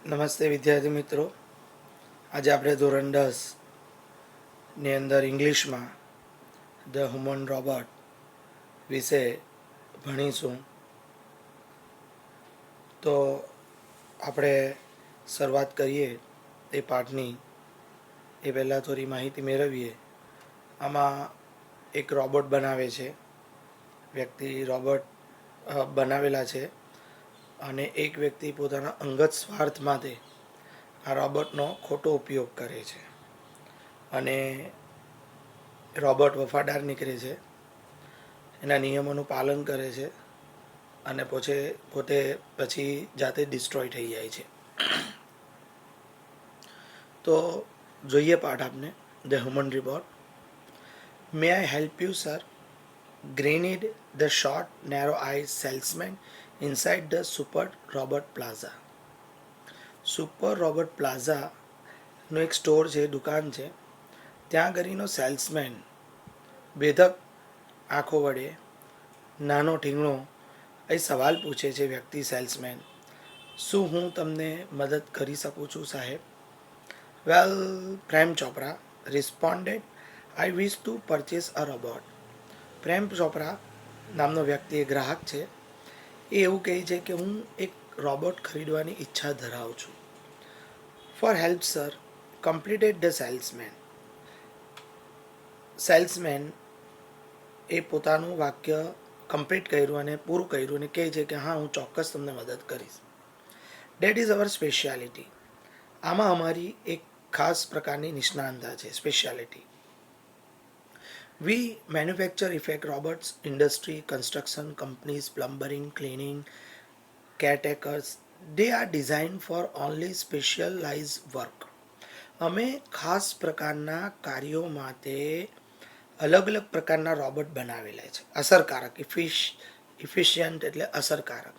નમસ્તે વિદ્યાર્થી મિત્રો. આજે આપણે ધોરણ 10 ની અંદર ઇંગ્લિશમાં ધ હ્યુમન રોબોટ વિશે ભણીશું. તો આપણે શરૂઆત કરીએ એ પાઠની એ પહેલાં થોડી માહિતી મેળવીએ. આમાં એક રોબોટ બનાવે છે, વ્યક્તિ રોબોટ બનાવેલા છે અને એક વ્યક્તિ પોતાના અંગત સ્વાર્થ માટે આ રોબોટનો ખોટો ઉપયોગ કરે છે અને રોબોટ વફાદાર નીકળે છે, એના નિયમોનું પાલન કરે છે અને પોતે પછી જાતે ડિસ્ટ્રોય થઈ જાય છે. તો જોઈએ પાઠ આપને. The human robot. May I help you sir? Grinned the short narrow eyes salesman inside the super robot plaza. Super robot પ્લાઝાનો એક સ્ટોર છે, દુકાન છે. ત્યાં આગળનો સેલ્સમેન બેધક આંખો વડે નાનો ઠીંગણો એ સવાલ પૂછે છે. વ્યક્તિ સેલ્સમેન: શું હું તમને મદદ કરી શકું છું સાહેબ? Well, Prem Chopra responded, I wish to purchase a robot. Prem Chopra નામનો વ્યક્તિ એ ગ્રાહક છે. એ એવું કહે છે કે હું એક રોબોટ ખરીદવાની ઈચ્છા ધરાવું છું. For help sir, completed the salesman. Salesman એ પોતાનું વાક્ય કમ્પ્લીટ કર્યું અને પૂરું કર્યું અને કહે છે કે હા, હું ચોક્કસ તમને મદદ કરીશ. That is our speciality. આમાં અમારી એક ખાસ પ્રકારની નિષ્ણાંતતા છે, speciality. We manufacture effect robots industry, construction companies, plumbing, cleaning, caretakers. They are design for only specialize work. અમે ખાસ પ્રકારના કાર્યો માટે અલગ અલગ પ્રકારના રોબોટ બનાવેલા છે. અસરકારક, ઇફિશિયન્ટ એટલે અસરકારક.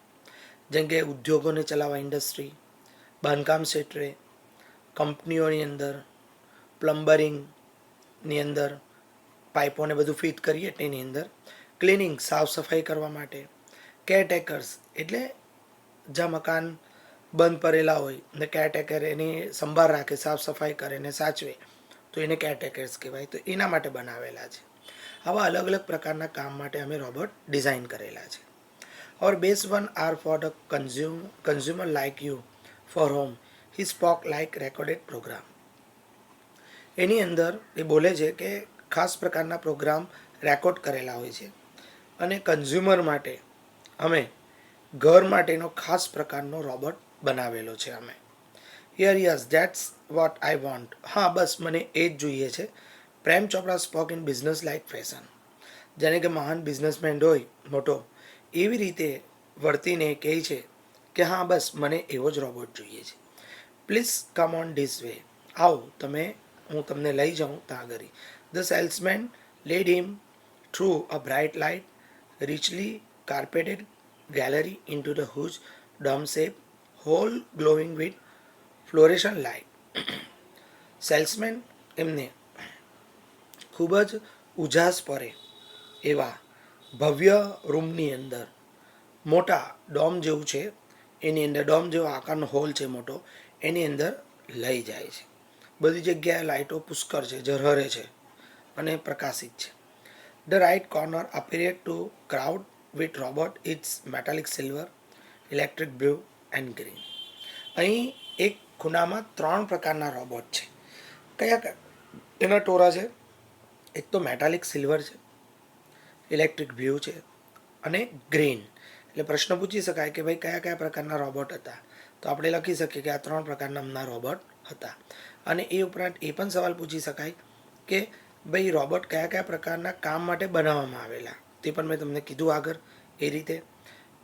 જેમ કે ઉદ્યોગોને ચલાવવા, ઇન્ડસ્ટ્રી, બાંધકામ ક્ષેત્રે, કંપનીઓની અંદર, પ્લમ્બરિંગની અંદર પાઇપોને બધું ફિટ કરીએ તેની અંદર, ક્લિનિંગ સાફ સફાઈ કરવા માટે, કેરટેકર્સ એટલે જ્યાં મકાન બંધ પડેલા હોય ને કેરટેકર એની સંભાળ રાખે, સાફ સફાઈ કરે ને સાચવે, તો એને કેરટેકર્સ કહેવાય. તો એના માટે બનાવેલા છે. આવા અલગ અલગ પ્રકારના કામ માટે અમે રોબોટ ડિઝાઇન કરેલા છે. Or best one are for the consumer like you for home he spoke like recorded program. એની અંદર એ બોલે છે કે ખાસ પ્રકારના પ્રોગ્રામ રેકોર્ડ કરેલા હોય છે અને કન્ઝ્યુમર માટે અમે ઘર માટેનો ખાસ પ્રકારનો રોબોટ બનાવેલો છે અમે. Yes, that's what I want. હા, બસ મને એ જ જોઈએ છે. Prem Chopra spoke in business like fashion. જેને કે મહાન બિઝનેસમેન હોય મોટો, એવી રીતે વર્તીને કહે છે કે હા, બસ મને એવો જ રોબોટ જોઈએ છે. Please come on this way. આવો તમે, હું તમને લઈ જાઉં ત્યાં આગળ. The salesman led him through a bright light richly carpeted gallery into the huge dome shape hall glowing with fluorescent light. Salesman એમને ખૂબ જ ઉજાસ પડે એવા ભવ્ય રૂમની અંદર, મોટા ડોમ જેવું છે, એની અંદર ડોમ જેવો આકારનો હોલ છે મોટો, એની અંદર લઈ જાય છે. બધી જગ્યાએ લાઇટો પુષ્કળ છે, ઝરહરે છે અને પ્રકાશિત છે. The right corner appeared to crowd with robot. It's metallic silver, electric blue and green. અહીં એક ખૂણામાં 3 પ્રકારના રોબોટ છે. કયા એના ટોરા છે? એક તો મેટાલિક સિલ્વર છે, ઇલેક્ટ્રિક બ્લુ છે અને ગ્રીન. એટલે પ્રશ્ન પૂછી શકાય કે ભાઈ કયા કયા પ્રકારના રોબોટ હતા? તો આપણે લખી શકીએ કે આ 3 પ્રકારના અમના રોબોટ હતા. અને એ ઉપરાંત એ પણ સવાલ પૂછી શકાય કે ભાઈ રોબોટ કયા કયા પ્રકારના કામ માટે બનાવવામાં આવેલા? તે પણ મેં તમને કીધું આગળ એ રીતે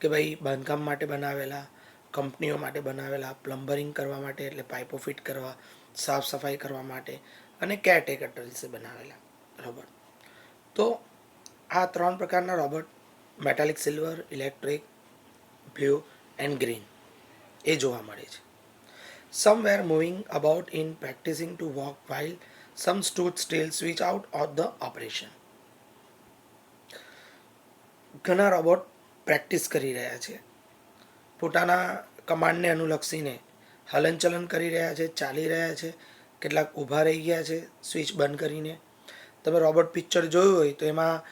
કે ભાઈ બાંધકામ માટે બનાવેલા, કંપનીઓ માટે બનાવેલા, પ્લમ્બરિંગ કરવા માટે એટલે પાઇપો ફિટ કરવા, સાફ સફાઈ કરવા માટે અને કેરટેકર તરીકે બનાવેલા રોબોટ. તો આ 3 પ્રકારના robot metallic silver, electric blue and green એ જોવા મળે છે. Some were moving about in practicing to walk while some stood still switch out of the operation. ઘણા રોબોટ પ્રેક્ટિસ કરી રહ્યા છે પોતાના કમાન્ડને અનુલક્ષીને હલનચલન કરી રહ્યા છે, ચાલી રહ્યા છે, કેટલાક ઊભા રહી ગયા છે સ્વિચ બંધ કરીને. તમે રોબોટ પિક્ચર જોયું હોય તો એમાં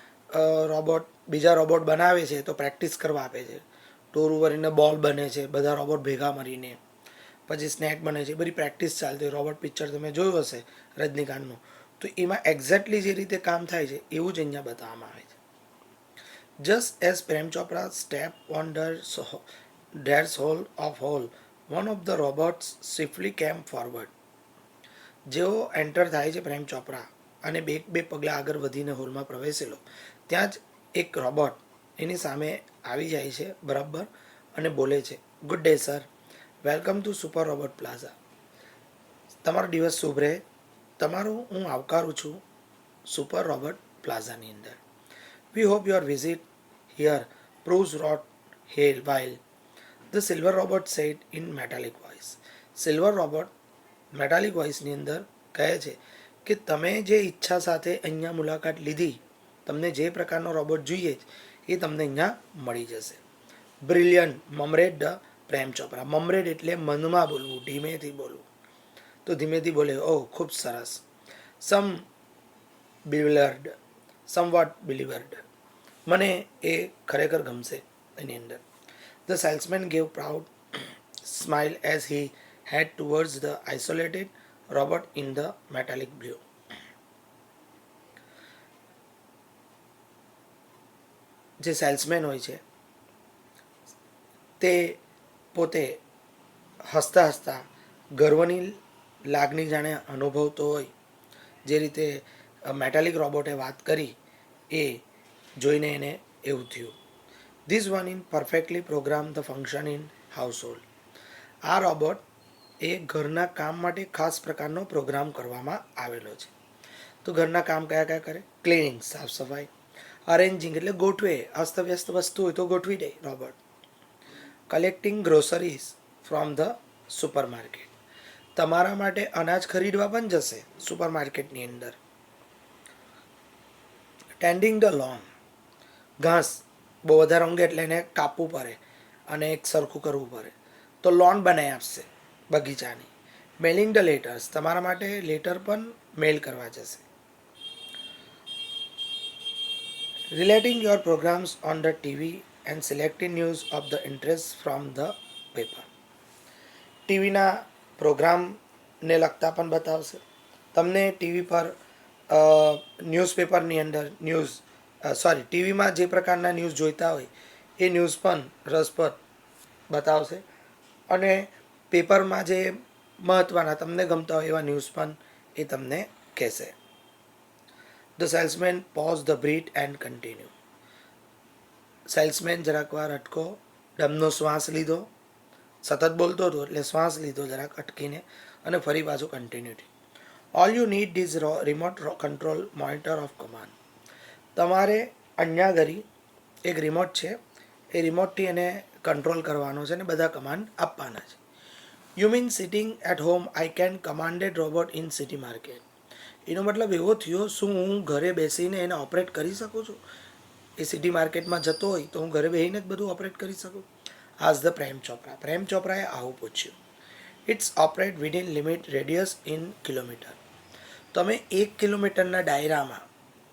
રોબોટ બીજા રોબોટ બનાવે છે તો પ્રેક્ટિસ કરવા આપે છે. ટોર ઉવરીને બોલ બને છે બધા રોબોટ ભેગા મળીને, પછી સ્નેક બને છે, બધી પ્રેક્ટિસ ચાલતી હોય. રોબોટ પિક્ચર તમે જોયું હશે રજનીકાંતનું, તો એમાં એક્ઝેક્ટલી જે રીતે કામ થાય છે એવું જ અહીંયા બતાવવામાં આવે છે. Just as Prem Chopra stepped on the hole of hole, one of the robots swiftly came forward. જેવો એન્ટર થાય છે પ્રેમ ચોપરા અને બે પગલાં આગળ વધીને હોલમાં પ્રવેશેલો, ત્યાં જ એક રોબોટ એની સામે આવી જાય છે બરાબર અને બોલે છે, good day sir, welcome to super robot plaza. તમારો દિવસ શુભ રહે, તમારું હું આવકારું છું સુપર રોબોટ પ્લાઝાની અંદર. We hope your visit here proves not here while the silver robot said in metallic voice. Silver robot metallic વોઇસની અંદર કહે છે કે તમે જે ઈચ્છા સાથે અહીંયા મુલાકાત લીધી, તમને જે પ્રકારનો રોબોટ જોઈએ એ તમને અહીંયા મળી જશે. Brilliant મમરેડ the Prem Chopra. મમરેડ એટલે મનમાં બોલવું, ધીમેથી બોલવું. તો ધીમેથી બોલે, ઓહ ખૂબ સરસ. સમ બિવલર્ડ, સમવોટ બિલીવર્ડ. મને એ ખરેખર ગમશે એની અંદર. The salesman gave proud smile as he head towards the isolated robot in the metallic blue. જે સેલ્સમેન હોય છે તે પોતે હસતા હસતા ગર્વની લાગણી જાણે અનુભવતો હોય, જે રીતે મેટાલિક રોબોટે વાત કરી એ જોઈને એને એવું થયું. This one in perfectly program the function in household. આ રોબોટ એ ઘરના કામ માટે ખાસ પ્રકારનો પ્રોગ્રામ કરવામાં આવેલો છે. તો ઘરના કામ કયા કયા કરે? ક્લિનિંગ, સાફ સફાઈ. અરેન્જિંગ એટલે ગોઠવે, અસ્તવ્યસ્ત વસ્તુ હોય તો ગોઠવી દે robot. Collecting groceries from the super market. તમારા માટે અનાજ ખરીદવા પણ જશે સુપર માર્કેટની અંદર. Tending the lawn. ઘાસ બહુ વધારે ઊંઘે એટલે એને કાપવું પડે અને એક સરખું કરવું પડે, તો લોન બનાવી આપશે બગીચાની. Mailing the letters. તમારા માટે લેટર પણ મેલ કરવા જશે. Relating your programs on the TV and selecting news of the interest from the paper. ટીવીના પ્રોગ્રામને લગતા પણ બતાવશે. તમને ટીવી પર ન્યૂઝપેપરની અંદર ટીવીમાં જે પ્રકારના ન્યૂઝ જોઈતા હોય એ ન્યૂઝ પણ રસપ્રદ બતાવશે અને પેપરમાં જે મહત્ત્વના તમને ગમતા હોય એવા ન્યૂઝ પણ એ તમને કહેશે. The salesman pause the breath and continue. Salesman જરાક વાર અટકો, દમનો શ્વાસ લીધો, સતત બોલતો હતો એટલે શ્વાસ લીધો જરાક અટકીને અને ફરી પાછું continuity. All you need is remote control monitor of command. તમારે અહીંયા ઘડી એક રિમોટ છે, એ રિમોટથી એને કંટ્રોલ કરવાનો છે અને બધા કમાન્ડ આપવાના છે. You mean sitting at home I can commanded robot in city market. એનો મતલબ એવો થયો, શું હું ઘરે બેસીને એને ઓપરેટ કરી શકું છું? એ સિટી માર્કેટમાં જતો હોય તો હું ઘરે બેસીને જ બધું ઓપરેટ કરી શકું? આઝ ધ પ્રેમ ચોપરા. પ્રેમ ચોપરાએ આવું પૂછ્યું. It's operate within limit radius in kilometre. તમે 1 કિલોમીટરના દાયરામાં,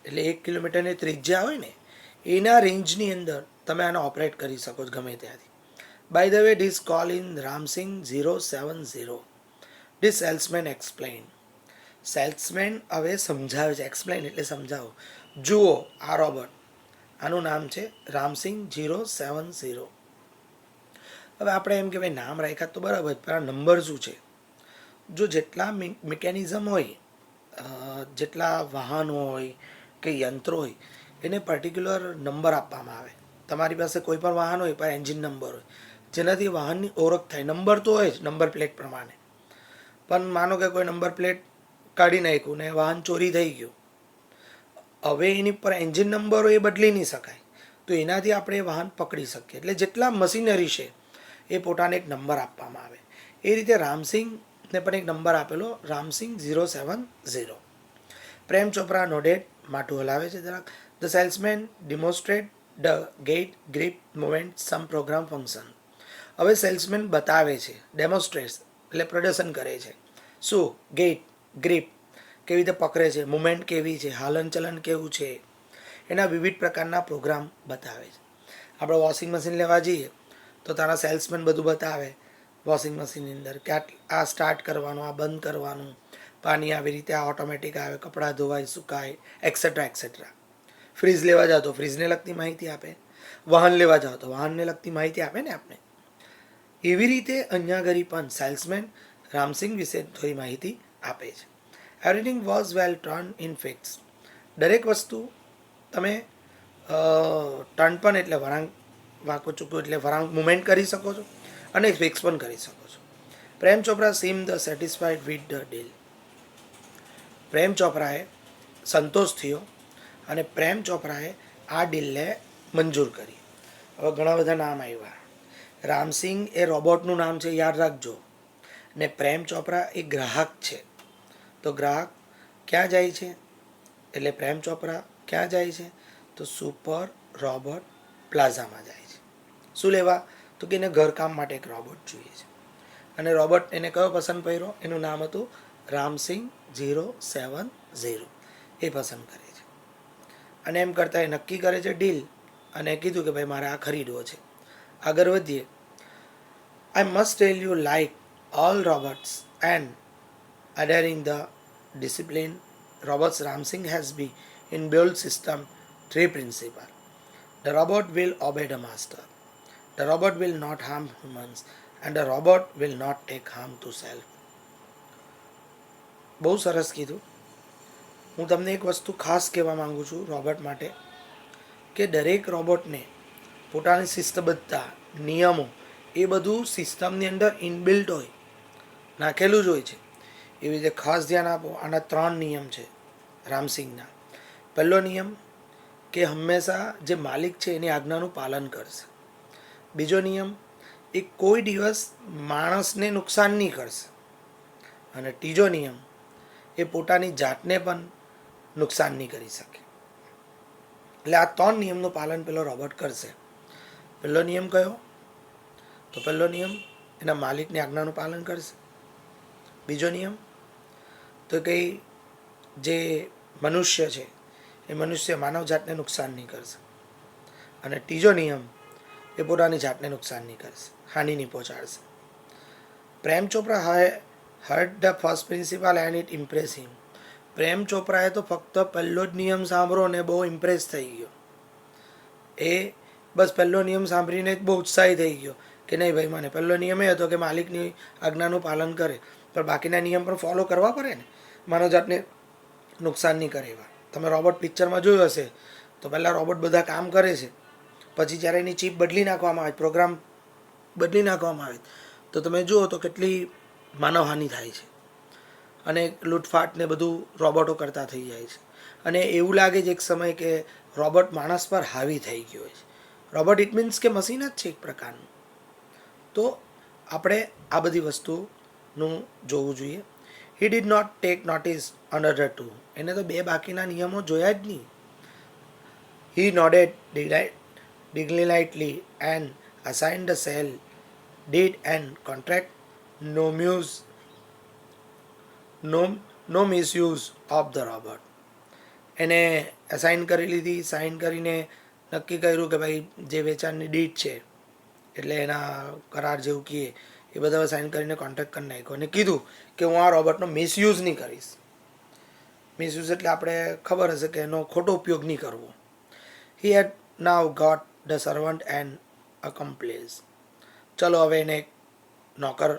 એટલે 1 કિલોમીટરની ત્રિજ્યા હોય ને એના રેન્જની અંદર તમે આને ઓપરેટ કરી શકો છો ગમે ત્યાંથી. By the way this call in Ramsingh 070. This salesman explain. Salesman હવે સમજાવે છે. એક્સપ્લેન એટલે સમજાવો. જુઓ આ રોબોટ, આનું નામ છે રામસિંગ 070. હવે આપણે એમ કે ભાઈ નામ રાખ્યા તો બરાબર, પણ આ નંબર શું છે? જો જેટલા મિકેનિઝમ હોય, જેટલા વાહનો હોય કે યંત્રો હોય એને પર્ટિક્યુલર નંબર આપવામાં આવે. તમારી પાસે કોઈ પણ વાહન હોય પણ એન્જિન નંબર હોય જેનાથી વાહનની ઓળખ થાય. નંબર તો હોય જ નંબર પ્લેટ પ્રમાણે, પણ માનો કે કોઈ નંબર પ્લેટ કાઢી નાખ્યું ને વાહન ચોરી થઈ ગયું, હવે એની પર એન્જિન નંબર હોય એ બદલી નહીં શકાય, તો એનાથી આપણે એ વાહન પકડી શકીએ. એટલે જેટલા મશીનરી છે એ પોતાને એક નંબર આપવામાં આવે. એ રીતે રામસિંગને પણ એક નંબર આપેલો, રામસિંગ 070. પ્રેમ ચોપરા નોડેડ, માથું હલાવે છે જરાક. The salesman demonstrate the gate grip movement some program function. હવે સેલ્સમેન બતાવે છે, ડેમોન્સ્ટ્રેટ એટલે પ્રદર્શન કરે છે. શું? ગેટ, ગ્રીપ કેવી રીતે પકડે છે, મુમેન્ટ કેવી છે, હાલનચલન કેવું છે, એના વિવિધ પ્રકારના પ્રોગ્રામ બતાવે છે. આપણે વોશિંગ મશીન લેવા જઈએ તો તારા સેલ્સમેન બધું બતાવે વોશિંગ મશીનની અંદર કે આ સ્ટાર્ટ કરવાનું, આ બંધ કરવાનું, પાણી આવી રીતે આ ઓટોમેટિક આવે, કપડાં ધોવાય, સુકાય, એક્સેટ્રા એક્સેટ્રા. ફ્રીજ લેવા જાઓ તો ફ્રીજને લગતી માહિતી આપે, વાહન લેવા જાઓ તો વાહનને લગતી માહિતી આપે ને આપણે. એવી રીતે અહીંયા ઘડી પણ સેલ્સમેન રામસિંગ વિશે થોડી માહિતી આપે છે. Everything was well turn in fix. દરેક વસ્તુ તમે ટર્ન પણ એટલે વળાંક, વાંકું ચૂકું એટલે વળાંક મુમેન્ટ કરી શકો છો અને ફિક્સ પણ કરી શકો છો. Prem Chopra seem the satisfied with the deal. Prem ચોપરાએ સંતોષ થયો અને પ્રેમ ચોપરાએ આ ડીલને મંજૂર કરી. હવે ઘણા બધા નામ આવ્યા. રામસિંગ એ રોબોટનું નામ છે, યાદ રાખજો. ને પ્રેમ ચોપરા એ ગ્રાહક છે. તો ગ્રાહક ક્યાં જાય છે? એટલે પ્રેમ ચોપરા ક્યાં જાય છે? તો સુપર રોબોટ પ્લાઝામાં જાય છે. શું લેવા? તો કે એને ઘરકામ માટે એક રોબોટ જોઈએ છે. અને રોબોટ એને કયો પસંદ કર્યો? એનું નામ હતું રામસિંગ 070. એ પસંદ કરે છે. અને એમ કરતાં એ નક્કી કરે છે ડીલ, અને કીધું કે ભાઈ મારે આ ખરીદવો છે. આગળ વધીએ. I must tell you, like all robots and adhering the discipline, robots Ramsing has been inbuilt system 3 principle. The robot will obey the master. The robot will not harm humans, and the robot will not take harm to self. બહુ સરસ કીધું. હું તમને એક વસ્તુ ખાસ કહેવા માંગુ છું રોબોટ માટે, કે દરેક રોબોટને પોતાની શિસ્તબદ્ધતા, નિયમો એ બધું સિસ્ટમની અંદર ઇનબિલ્ટ હોય, નાખેલું જ હોય છે. એવી રીતે ખાસ ધ્યાન આપો. આના 3 નિયમ છે રામસિંગના. પહેલો નિયમ કે હંમેશા જે માલિક છે એની આજ્ઞાનું પાલન કરશે. બીજો નિયમ, એ કોઈ દિવસ માણસને નુકસાન નહીં કરશે. અને ત્રીજો નિયમ, એ પોતાની જાતને પણ નુકસાન નહીં કરી શકે. એટલે આ 3 નિયમનું પાલન પેલો રોબોટ કરશે. પહેલો નિયમ કયો? તો પહેલો નિયમ, એના માલિકની આજ્ઞાનું પાલન કરશે. બીજો નિયમ તો કંઈ જે મનુષ્ય છે એ મનુષ્ય માનવ જાતને નુકસાન નહીં કરશે. અને ત્રીજો નિયમ, એ પોતાની જાતને નુકસાન નહીં કરશે, હાનિ નહીં પહોંચાડશે. Prem Chopra heard the first principle and it impress him. Prem ચોપરાએ તો ફક્ત પહેલો જ નિયમ સાંભળો ને બહુ ઇમ્પ્રેસ થઈ ગયો. એ બસ પહેલો નિયમ સાંભળીને જ બહુ ઉત્સાહી થઈ ગયો કે નહીં ભાઈ, મને પહેલો નિયમ એ હતો કે માલિકની આજ્ઞાનું પાલન કરે, પણ બાકીના નિયમ પણ ફોલો કરવા પડે ને, માનવ જાતને નુકસાન નહીં કરે એવા. તમે રોબોટ પિક્ચરમાં જોયું હશે તો પહેલાં રોબોટ બધા કામ કરે છે, પછી જ્યારે એની ચીપ બદલી નાખવામાં આવે, પ્રોગ્રામ બદલી નાખવામાં આવે, તો તમે જુઓ તો કેટલી માનવહાનિ થાય છે અને લૂંટફાટ ને બધું રોબોટો કરતા થઈ જાય છે. અને એવું લાગે છે એક સમય કે રોબોટ માણસ પર હાવી થઈ ગયો છે. રોબોટ ઇટ મીન્સ કે મશીન જ છે એક પ્રકારનું. તો આપણે આ બધી વસ્તુનું જોવું જોઈએ. He did not take notice another two. એને તો 2 બાકીના નિયમો જોયા જ નહીં. He nodded dignifiedly and assign the sale deed and contract no misuse of the robot. એને અસાઇન કરી લીધી, સાઇન કરીને નક્કી કર્યું કે ભાઈ જે વેચાણની ડીડ છે એટલે એના કરાર જેવું કહીએ એ બધા સાઇન કરીને કોન્ટ્રાક્ટ કરી નાખ્યો અને કીધું કે હું આ રોબોટનો મિસયુઝ નહીં કરીશ. મિસયુઝ એટલે આપણે ખબર હશે કે એનો ખોટો ઉપયોગ નહીં કરવો. હી હેડ નાવ ગોટ ધ સર્વન્ટ એન્ડ અકમ્પ્લેસ. ચલો હવે એને નોકર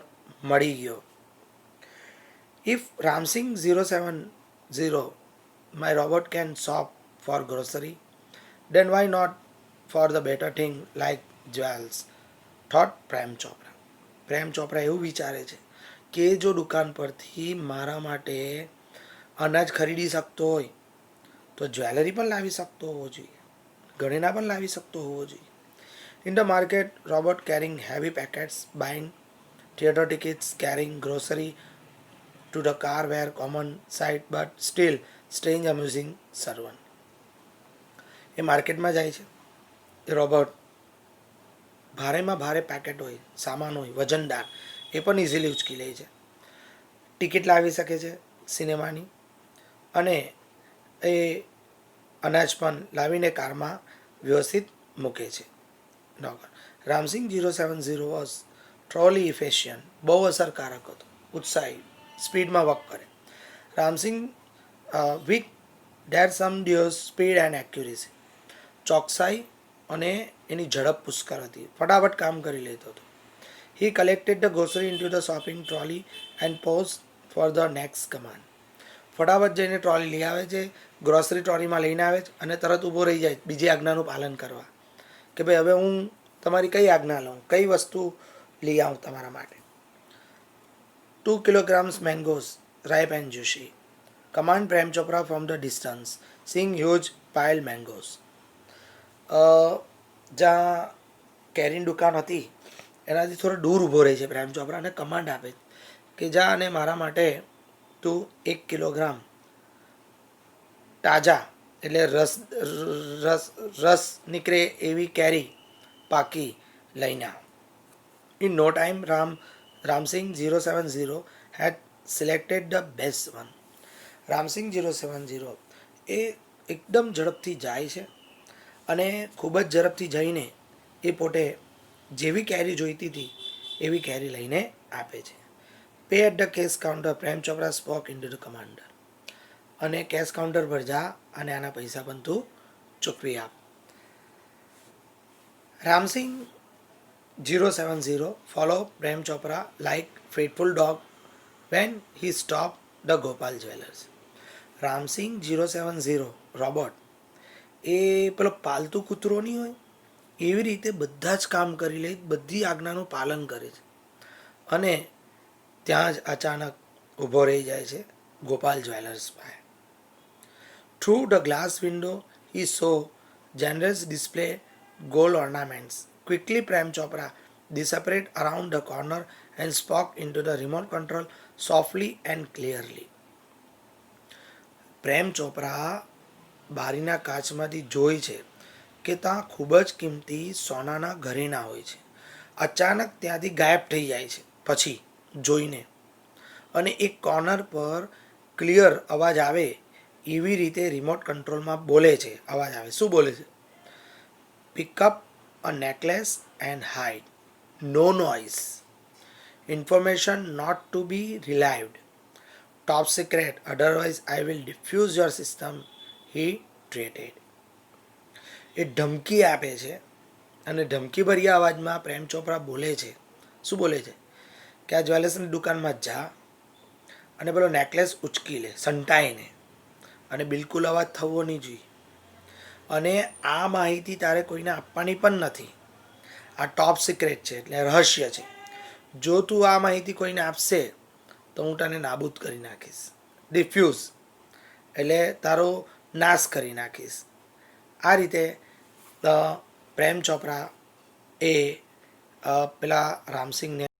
મળી ગયો. If Ram Singh 070 my robot can shop for grocery, then why not for the better thing like jewels, thought Prem Chopra. Prem Chopra એવું વિચારે છે કે જો દુકાન પરથી મારા માટે અનાજ ખરીદી શકતો હોય તો જ્વેલરી પણ લાવી શકતો હોવો જોઈએ, ઘરેણાં પણ લાવી શકતો હોવો જોઈએ. In the market robot carrying heavy packets, buying theater tickets, carrying grocery to the car were common sight but still strange amusing servant. એ માર્કેટમાં જાય છે એ રોબોટ, ભારેમાં ભારે પેકેટ હોય, સામાન હોય, વજનદાર, એ પણ ઇઝીલી ઉચકી લે છે. ટિકિટ લાવી શકે છે સિનેમાની, અને એ અનાજ પણ લાવીને કારમાં વ્યવસ્થિત મૂકે છે. રામસિંગ 070 વોઝ ટ્રોલી ઇફિશિયન્ટ, બહુ અસરકારક હતો, ઉત્સાહી, સ્પીડમાં વર્ક કરે. Ramsingh with their some doers speed and accuracy, ચોકસાઈ અને એની ઝડપ પુષ્કળ હતી, ફટાફટ કામ કરી લેતો હતો. He collected the grocery into the shopping trolley and pause for the next command. ફટાફટ જઈને ટ્રોલી લઈ આવે છે, ગ્રોસરી ટ્રોલીમાં લઈને આવે છે અને તરત ઊભો રહી જાય બીજી આજ્ઞાનું પાલન કરવા, કે ભાઈ હવે હું તમારી કઈ આજ્ઞા લઉં, કઈ વસ્તુ લઈ આવું તમારા માટે. 2 kilograms mangoes, ripe and juicy. Command Prem Chopra from the distance, seeing huge piled mangoes. જ્યાં કેરીની દુકાન હતી એનાથી થોડો દૂર ઊભો રહે છે પ્રેમ ચોપરા અને કમાન્ડ આપે કે જા અને મારા માટે તું 1 કિલોગ્રામ તાજા, એટલે રસ રસ રસ નીકળે એવી કેરી પાકી લઈને આવ. In no time Ramsingh 070 had selected the best one. Ramsingh 070 એ એકદમ ઝડપથી જાય છે અને ખૂબ જ ઝડપથી જઈને એ પોતે જેવી કેરી જોઈતી હતી એવી કેરી લઈને આપે છે. Pay at the cash counter, Prem Chopra spoke in to the commander. અને કેશ કાઉન્ટર પર જા અને આના પૈસા પણ તું ચૂકવી આપ. Ramsingh 070 follow Prem Chopra like faithful dog when he stopped the Gopal Jewelers. Ramsingh 070 robot એ પેલો પાલતુ કૂતરો નહીં હોય એવી રીતે બધા જ કામ કરી લે, બધી આજ્ઞાનું પાલન કરે છે અને ત્યાં જ અચાનક ઊભો રહી જાય છે ગોપાલ જ્વેલર્સ પાસે. Through the glass window he so generous display gold ornaments. Quickly Prem Chopra disappeared around the corner and spoke into the remote control softly and clearly. Prem Chopra બારીના કાચમાંથી જોઈ છે કે ત્યાં ખૂબ જ કિંમતી સોનાના ઘરેણાં હોય છે. અચાનક ત્યાંથી ગાયબ થઈ જાય છે પછી જોઈને, અને એક કોર્નર પર ક્લિયર અવાજ આવે એવી રીતે રિમોટ કંટ્રોલમાં બોલે છે. અવાજ આવે, શું બોલે છે? Pick up a necklace and hide, no noise, information not to be revealed, top secret, otherwise I will defuse your system, he threatened. એ ધમકી આપે છે અને ધમકીભર્યા અવાજમાં પ્રેમ ચોપરા બોલે છે. શું બોલે છે? કે આ જ્વેલર્સની દુકાનમાં જા અને પેલો નેકલેસ ઉચકી લે સંટાઈને, અને બિલકુલ અવાજ થવો નહીં જોઈએ, અને આ માહિતી તારે કોઈને આપવાની પણ નથી. આ ટોપ સિક્રેટ છે, એટલે રહસ્ય છે. જો તું આ માહિતી કોઈને આપશે તો હું તને નાબૂદ કરી નાખીશ. ડિફ્યુઝ એટલે તારો નાશ કરી નાખીશ. આ રીતે પ્રેમ ચોપરા એ પેલા રામસિંગને